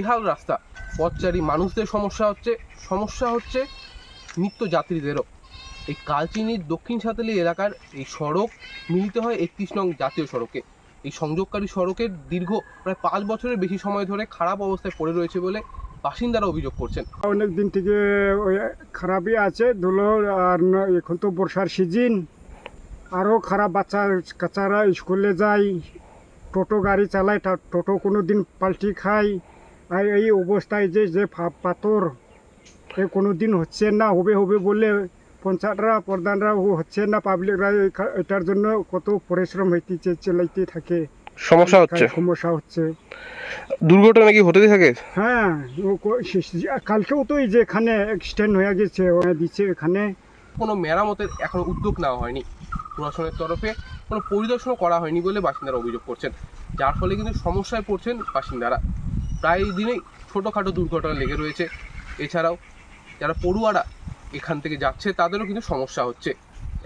বেহাল রাস্তা, পথচারী মানুষদের সমস্যা হচ্ছে নিত্য যাত্রীদেরও। এই কালচিনির দক্ষিণ সাঁওতালি এলাকার এই সড়ক মিলিত হয় 31 নং জাতীয় সড়কে। এই সংযোগকারী সড়কের দীর্ঘ প্রায় 5 বছরের বেশি সময় ধরে খারাপ অবস্থায় পড়ে রয়েছে বলে বাসিন্দারা অভিযোগ করছেন। অনেক দিন থেকে ওই খারাপই আছে ধুলো, আর এখন তো বর্ষার সিজন, আরও খারাপ। কাচ্চারা স্কুলে যায়, টোটো গাড়ি চালায়, টোটো কোনো দিন পাল্টি খায়। আর এই অবস্থায় যে পাথর কোনো দিন হচ্ছে না, হবে বলে পঞ্চায়েতরা প্রধানরা হচ্ছে না, পাবলিকরা এটার জন্য কত পরিশ্রম হইতেছে, চালাইতে থাকে, সমস্যা হচ্ছে। দুর্ঘটনা কি হতে থাকে? হ্যাঁ, কালকেও তো এই যে এখানে অ্যাক্সিডেন্ট হয়ে গেছে, দিচ্ছে এখানে। কোনো মেরামতের এখনো উদ্যোগ নেওয়া হয়নি, প্রশাসনের তরফে কোনো পরিদর্শন করা হয়নি বলে বাসিন্দারা অভিযোগ করছেন, যার ফলে কিন্তু সমস্যায় পড়ছেন বাসিন্দারা। প্রায় দিনেই ছোটোখাটো দুর্ঘটনা লেগে রয়েছে। এছাড়াও যারা পড়ুয়ারা এখান থেকে যাচ্ছে তাদেরও কিন্তু সমস্যা হচ্ছে।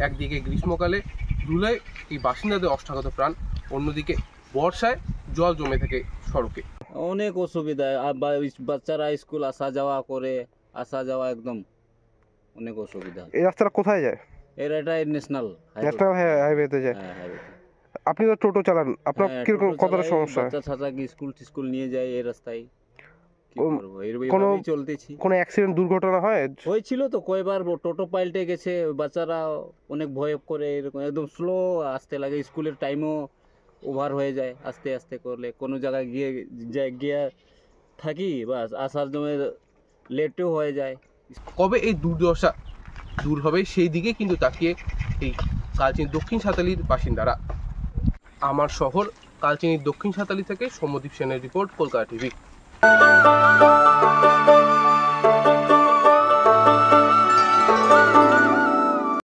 একদিকে গ্রীষ্মকালে ধুলায় এই বাসিন্দাদের অষ্টাগত প্রাণ, অন্যদিকে বর্ষায় জল জমে থাকে সড়কে। অনেক অসুবিধা, বাচ্চারা স্কুল আসা যাওয়া একদম অনেক অসুবিধা। এই রাস্তাটা কোথায় যায়? এটাই ন্যাশনাল হাইওয়েতে যায়। আপনি তো টোটো চালান, আপনার কিরকম কতটা সমস্যা? বাচ্চাকে স্কুল নিয়ে যায় এই রাস্তায়, কি করবো, চলতেছি। কোনো অ্যাক্সিডেন্ট দুর্ঘটনা হয়েছিল তো কয়বার, টোটো পাল্টে গেছে, বাচ্চারা অনেক ভয় করে, এরকম একদম স্লো আসতে লাগে, স্কুলের টাইমও ওভার হয়ে যায় আস্তে আস্তে করলে। কোনো জায়গায় গিয়ে থাকি, বাস আসার জন্য লেটও হয়ে যায়। কবে এই দুর্দশা দূর হবে সেই দিকে কিন্তু তাকিয়ে এই কালচিনি দক্ষিণ সাঁওতালির বাসিন্দারা। আমার শহর কালচিনির দক্ষিণ সাঁওতালি থেকে সৌম্যদীপ সেনের রিপোর্ট, কলকাতা টিভি।